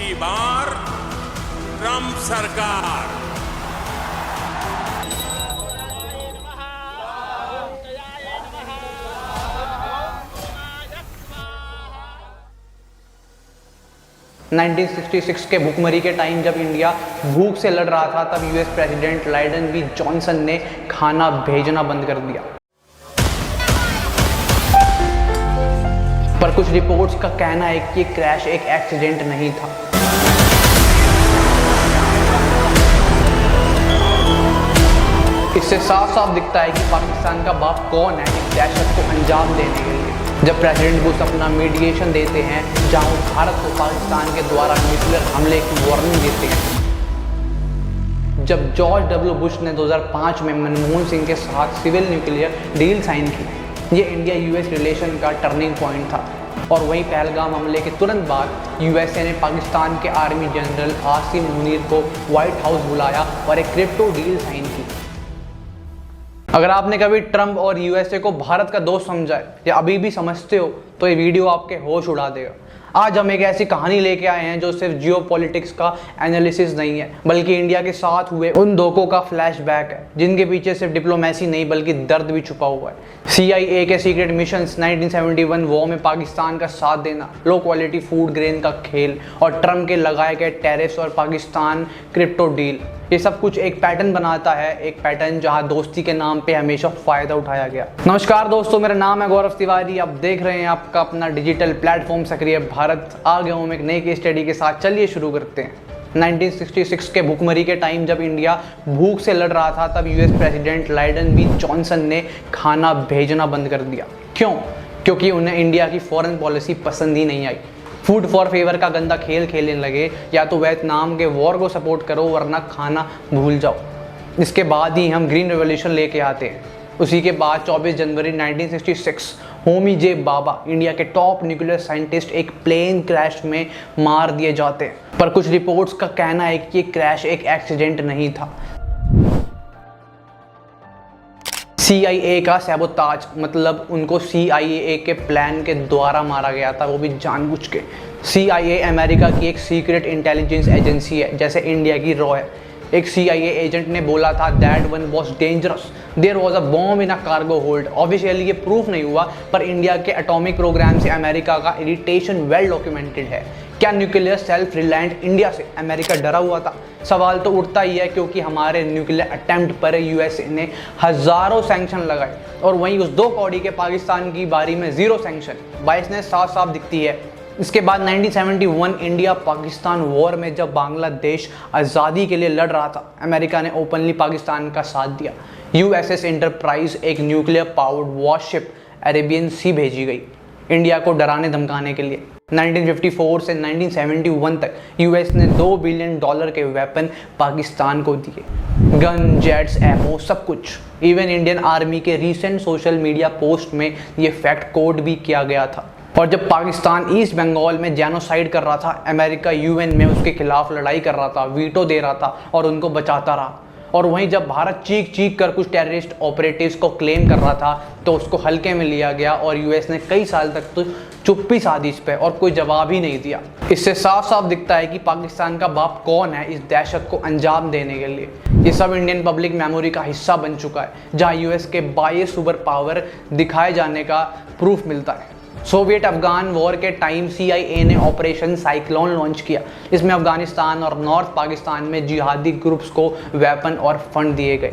की बार ट्रंप सरकार। नाइनटीन 1966 के भुखमरी के टाइम जब इंडिया भूख से लड़ रहा था, तब यूएस प्रेसिडेंट लाइडन बी जॉनसन ने खाना भेजना बंद कर दिया। पर कुछ रिपोर्ट्स का कहना है कि क्रैश एक एक्सीडेंट नहीं था। इससे साफ साफ दिखता है कि पाकिस्तान का बाप कौन है इस दहशत को अंजाम देने के लिए। जब प्रेसिडेंट बुश अपना मीडिएशन देते हैं, जहां वो भारत को पाकिस्तान के द्वारा न्यूक्लियर हमले की वार्निंग देते हैं। जब जॉर्ज डब्ल्यू बुश ने 2005 में मनमोहन सिंह के साथ सिविल न्यूक्लियर डील साइन की, ये इंडिया यूएस रिलेशन का टर्निंग पॉइंट था। और वहीं पहलगाम हमले के तुरंत बाद यूएसए ने पाकिस्तान के आर्मी जनरल आसिम मुनीर को व्हाइट हाउस बुलाया और एक क्रिप्टो डील साइन की। अगर आपने कभी ट्रंप और यूएसए को भारत का दोस्त समझा है या अभी भी समझते हो, तो ये वीडियो आपके होश उड़ा देगा। आज हम एक ऐसी कहानी लेके आए हैं जो सिर्फ जियोपॉलिटिक्स का एनालिसिस नहीं है, बल्कि इंडिया के साथ हुए उन धोखों का फ्लैशबैक है, जिनके पीछे सिर्फ डिप्लोमेसी नहीं बल्कि दर्द भी छुपा हुआ है। CIA के सीक्रेट मिशंस, 1971 वॉर में पाकिस्तान का साथ देना, लो क्वालिटी फूड ग्रेन का खेल और ट्रंप के लगाए गए टैरिफ्स और पाकिस्तान क्रिप्टो डील, ये सब कुछ एक पैटर्न बनाता है, एक पैटर्न जहां दोस्ती के नाम पे हमेशा फायदा उठाया गया। नमस्कार दोस्तों, मेरा नाम है गौरव तिवारी। आप देख रहे हैं आपका अपना डिजिटल प्लेटफॉर्म सक्रिय भारत। आ गया हूं एक नई केस स्टडी के साथ। चलिए शुरू करते हैं। 1966 के भुखमरी के टाइम जब इंडिया भूख से लड़ रहा था, तब यूएस प्रेसिडेंट लाइडन बी जॉनसन ने खाना भेजना बंद कर दिया। क्यों? क्योंकि उन्हें इंडिया की फॉरेन पॉलिसी पसंद ही नहीं आई। फूड फॉर फेवर का गंदा खेल खेलने लगे, या तो वियतनाम के वॉर को सपोर्ट करो वरना खाना भूल जाओ। इसके बाद ही हम ग्रीन रेवोल्यूशन लेके आते हैं। उसी के बाद 24 जनवरी 1966 होमी जे बाबा, इंडिया के टॉप न्यूक्लियर साइंटिस्ट, एक प्लेन क्रैश में मार दिए जाते हैं। पर कुछ रिपोर्ट्स का कहना है कि क्रैश एक एक्सीडेंट नहीं था। CIA का सैबोताज, मतलब उनको CIA के प्लान के द्वारा मारा गया था, वो भी जानबूझ के। CIA अमेरिका की एक सीक्रेट इंटेलिजेंस एजेंसी है, जैसे इंडिया की रॉ है। एक CIA एजेंट ने बोला था that one was dangerous, there was a bomb in a cargo hold. Officially ये प्रूफ नहीं हुआ, पर इंडिया के एटॉमिक प्रोग्राम से अमेरिका का इरिटेशन वेल डॉक्यूमेंटेड है। क्या न्यूक्लियर सेल्फ रिलायंट इंडिया से अमेरिका डरा हुआ था? सवाल तो उठता ही है, क्योंकि हमारे न्यूक्लियर अटेम्प्ट पर यूएसए ने हजारों सैंक्शन लगाए और वहीं उस 2 कौड़ी के पाकिस्तान की बारी में 0 सैंक्शन। बाइसनेस साफ साफ दिखती है। इसके बाद 1971 इंडिया पाकिस्तान वॉर में जब बांग्लादेश आज़ादी के लिए लड़ रहा था, अमेरिका ने ओपनली पाकिस्तान का साथ दिया। USS एंटरप्राइज, एक न्यूक्लियर पावर्ड वॉरशिप, अरेबियन सी भेजी गई इंडिया को डराने धमकाने के लिए। 1954 से 1971 तक यूएस ने $2 बिलियन के वेपन पाकिस्तान को दिए, गन, जेट्स, एमओ, सब कुछ। इवन इंडियन आर्मी के रीसेंट सोशल मीडिया पोस्ट में ये फैक्ट कोड भी किया गया था। और जब पाकिस्तान ईस्ट बंगाल में जेनोसाइड कर रहा था, अमेरिका UN में उसके खिलाफ लड़ाई कर रहा था, वीटो दे रहा था और उनको बचाता रहा। और वहीं जब भारत चीख चीख कर कुछ टेररिस्ट ऑपरेटिव्स को क्लेम कर रहा था, तो उसको हल्के में लिया गया और यूएस ने कई साल तक तो चुप्पी साधी इस पे और कोई जवाब ही नहीं दिया। इससे साफ साफ दिखता है कि पाकिस्तान का बाप कौन है इस दहशत को अंजाम देने के लिए। ये सब इंडियन पब्लिक मेमोरी का हिस्सा बन चुका है, जहां यूएस के 22 सुपर पावर दिखाए जाने का प्रूफ मिलता है। सोवियत अफगान वॉर के टाइम CIA ने ऑपरेशन साइक्लोन लॉन्च किया। इसमें अफगानिस्तान और नॉर्थ पाकिस्तान में जिहादी ग्रुप्स को वेपन और फंड दिए गए।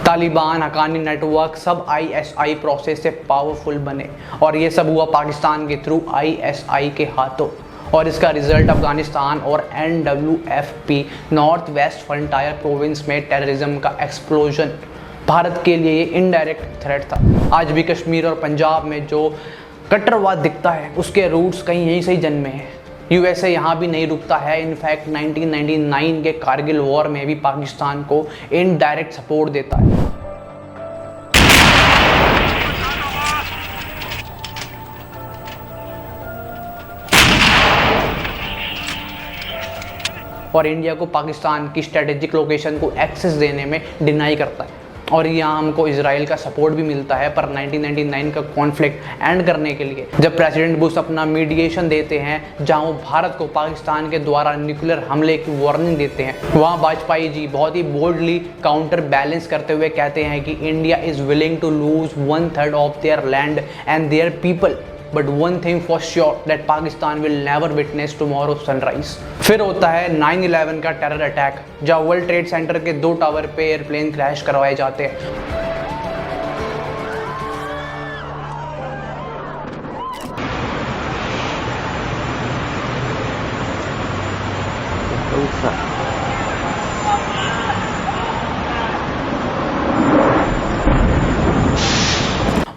तालिबान, हक्कानी नेटवर्क सब ISI प्रोसेस से पावरफुल बने और ये सब हुआ पाकिस्तान के थ्रू ISI के हाथों। और इसका रिजल्ट अफगानिस्तान और NWFP, north west frontier province में टेररिज्म का एक्सप्लोजन। भारत के लिए ये इनडायरेक्ट थ्रेट था। आज भी कश्मीर और पंजाब में जो कट्टरवाद दिखता है, उसके रूट्स कहीं यहीं से ही जन्मे हैं। यूएसए यहाँ भी नहीं रुकता है। इनफैक्ट 1999 के कारगिल वॉर में भी पाकिस्तान को इनडायरेक्ट सपोर्ट देता है। और इंडिया को पाकिस्तान की स्ट्रेटेजिक लोकेशन को एक्सेस देने में डिनाई करता है। और यहाँ हमको इसराइल का सपोर्ट भी मिलता है। पर 1999 का कॉन्फ्लिक्ट एंड करने के लिए जब प्रेसिडेंट बुश अपना मीडिएशन देते हैं, जहाँ वो भारत को पाकिस्तान के द्वारा न्यूक्लियर हमले की वार्निंग देते हैं, वहाँ वाजपेयी जी बहुत ही बोल्डली काउंटर बैलेंस करते हुए कहते हैं कि India is willing to lose 1/3 of their land and their people, but one thing for sure that Pakistan will never witness tomorrow sunrise. फिर होता है 9/11 का टेरर अटैक, जहाँ वर्ल्ड ट्रेड सेंटर के 2 टावर पे एयरप्लेन क्रैश करवाए जाते हैं।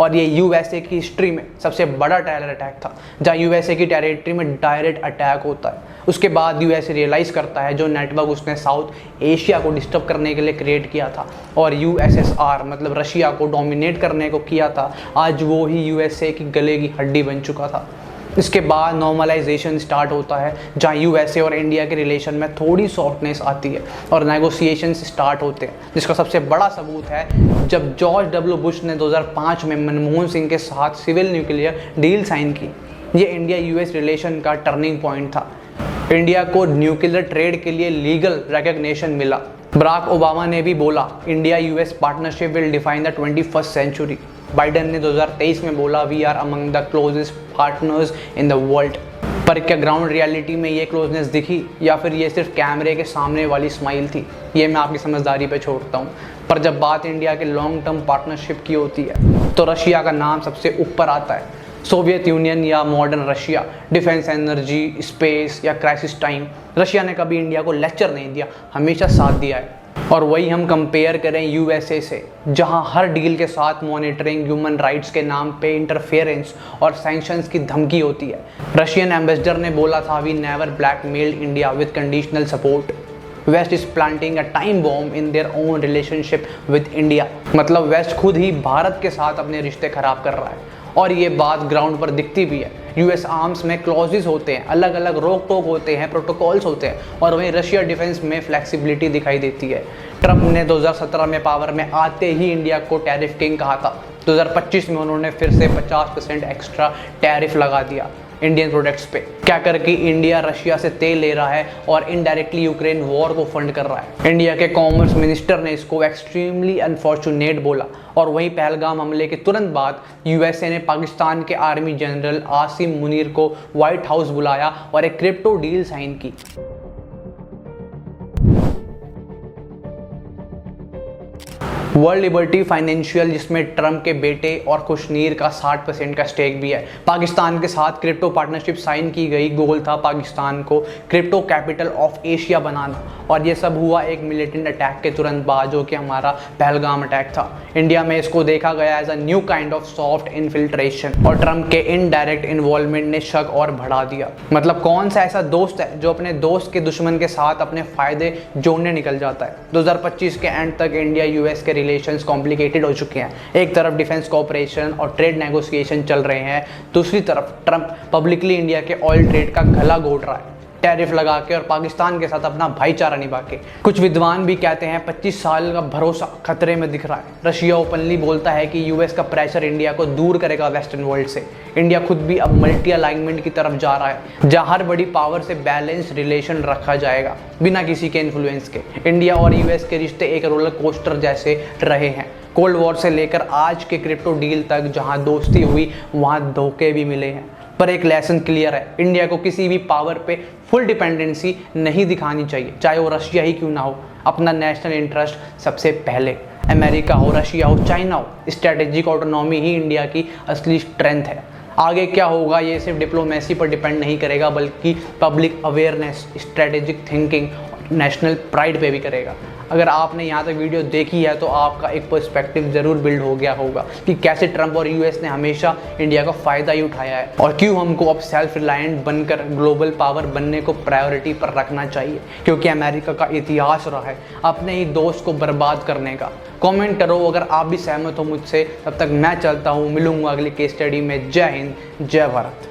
और ये यूएसए की हिस्ट्री में सबसे बड़ा टेरर अटैक था, जहाँ यूएसए की टेरिटरी में डायरेक्ट अटैक होता है। उसके बाद यूएसए रियलाइज़ करता है जो नेटवर्क उसने साउथ एशिया को डिस्टर्ब करने के लिए क्रिएट किया था और यूएसएसआर मतलब रशिया को डोमिनेट करने को किया था, आज वो ही यूएसए की गले की हड्डी बन चुका था। इसके बाद नॉर्मलाइजेशन स्टार्ट होता है, जहाँ यूएसए और इंडिया के रिलेशन में थोड़ी सॉफ्टनेस आती है और नेगोशिएशंस स्टार्ट होते हैं, जिसका सबसे बड़ा सबूत है जब जॉर्ज डब्ल्यू बुश ने 2005 में मनमोहन सिंह के साथ सिविल न्यूक्लियर डील साइन की। ये इंडिया यूएस रिलेशन का टर्निंग पॉइंट था। इंडिया को न्यूक्लियर ट्रेड के लिए लीगल रिकॉग्निशन मिला। बराक ओबामा ने भी बोला India US partnership will define the 21st century. Biden ने 2023 में बोला we are among the closest partners in the world. पर क्या ग्राउंड रियलिटी में ये क्लोजनेस दिखी या फिर ये सिर्फ कैमरे के सामने वाली स्माइल थी, ये मैं आपकी समझदारी पे छोड़ता हूँ। पर जब बात इंडिया के लॉन्ग टर्म पार्टनरशिप की होती है तो रशिया का नाम सबसे ऊपर आता है। सोवियत यूनियन या modern Russia, defence, energy, space या क्राइसिस टाइम, रशिया ने कभी इंडिया को लेक्चर नहीं दिया, हमेशा साथ दिया है। और वही हम कंपेयर करें यूएसए से, जहां हर डील के साथ मॉनिटरिंग, ह्यूमन राइट्स के नाम पे इंटरफेरेंस और सैंक्शंस की धमकी होती है। रशियन एम्बेसडर ने बोला था we never blackmailed India with conditional support. West is planting a time bomb in their own relationship with India. मतलब वेस्ट खुद ही भारत के साथ अपने रिश्ते खराब कर रहा है और ये बात ग्राउंड पर दिखती भी है। यूएस आर्म्स में क्लॉजेस होते हैं, अलग अलग रोक टोक होते हैं, प्रोटोकॉल्स होते हैं और वहीं रशिया डिफेंस में फ्लेक्सिबिलिटी दिखाई देती है। ट्रंप ने 2017 में पावर में आते ही इंडिया को टैरिफ किंग कहा था। 2025 में उन्होंने फिर से 50% एक्स्ट्रा टैरिफ लगा दिया इंडियन प्रोडक्ट्स पे। क्या करके इंडिया रशिया से तेल ले रहा है और इनडायरेक्टली यूक्रेन वॉर को फंड कर रहा है। इंडिया के कॉमर्स मिनिस्टर ने इसको एक्सट्रीमली अनफॉर्चुनेट बोला। और वहीं पहलगाम हमले के तुरंत बाद यूएसए ने पाकिस्तान के आर्मी जनरल आसिम मुनीर को व्हाइट हाउस बुलाया और एक क्रिप्टो डील साइन की। वर्ल्ड लिबर्टी फाइनेंशियल, जिसमें ट्रंप के बेटे और कुशनीर का 60% का स्टेक भी है। पाकिस्तान के साथ क्रिप्टो पार्टनरशिप साइन की गई। गोल था पाकिस्तान को क्रिप्टो कैपिटल ऑफ एशिया बनाना और ये सब हुआ एक मिलिटेंट अटैक के तुरंत बाद, जो कि हमारा पहलगाम अटैक था। इंडिया में इसको देखा गया as a new kind of soft infiltration और ट्रंप के इनडायरेक्ट इन्वॉल्वमेंट ने शक और बढ़ा दिया। मतलब कौन सा ऐसा दोस्त है जो अपने दोस्त के दुश्मन के साथ अपने फायदे जोड़ने निकल जाता है। 2025 के एंड तक इंडिया यूएस के रिलेशंस कॉम्प्लिकेटेड हो चुके हैं। एक तरफ डिफेंस कोऑपरेशन और ट्रेड नेगोशिएशन चल रहे हैं, दूसरी तरफ ट्रंप पब्लिकली इंडिया के ऑयल ट्रेड का गला घोट रहा है, टैरिफ लगा के और पाकिस्तान के साथ अपना भाईचारा निभा के। कुछ विद्वान भी कहते हैं 25 साल का भरोसा खतरे में दिख रहा है। रशिया ओपनली बोलता है कि यूएस का प्रेशर इंडिया को दूर करेगा वेस्टर्न वर्ल्ड से। इंडिया खुद भी अब मल्टी अलाइनमेंट की तरफ जा रहा है, जहां हर बड़ी पावर से बैलेंस रिलेशन रखा जाएगा बिना किसी के इन्फ्लुएंस के। इंडिया और यूएस के रिश्ते एक रोलर कोस्टर जैसे रहे हैं। कोल्ड वॉर से लेकर आज के क्रिप्टो डील तक जहां दोस्ती हुई वहां धोखे भी मिले हैं। पर एक लेसन क्लियर है, इंडिया को किसी भी पावर पे फुल डिपेंडेंसी नहीं दिखानी चाहिए, चाहे वो रशिया ही क्यों ना हो। अपना नेशनल इंटरेस्ट सबसे पहले। अमेरिका हो, रशिया हो, चाइना हो, स्ट्रेटेजिक ऑटोनॉमी ही इंडिया की असली स्ट्रेंथ है। आगे क्या होगा ये सिर्फ डिप्लोमेसी पर डिपेंड नहीं करेगा, बल्कि public awareness, strategic thinking, national pride पे भी करेगा। अगर आपने यहाँ तक वीडियो देखी है तो आपका एक पर्सपेक्टिव ज़रूर बिल्ड हो गया होगा कि कैसे ट्रंप और यूएस ने हमेशा इंडिया का फ़ायदा ही उठाया है और क्यों हमको अब सेल्फ रिलायंट बनकर ग्लोबल पावर बनने को प्रायोरिटी पर रखना चाहिए, क्योंकि अमेरिका का इतिहास रहा है अपने ही दोस्त को बर्बाद करने का। कमेंट करो अगर आप भी सहमत हो मुझसे। तब तक मैं चलता हूँ, मिलूंगा अगली केस स्टडी में। जय हिंद, जय भारत।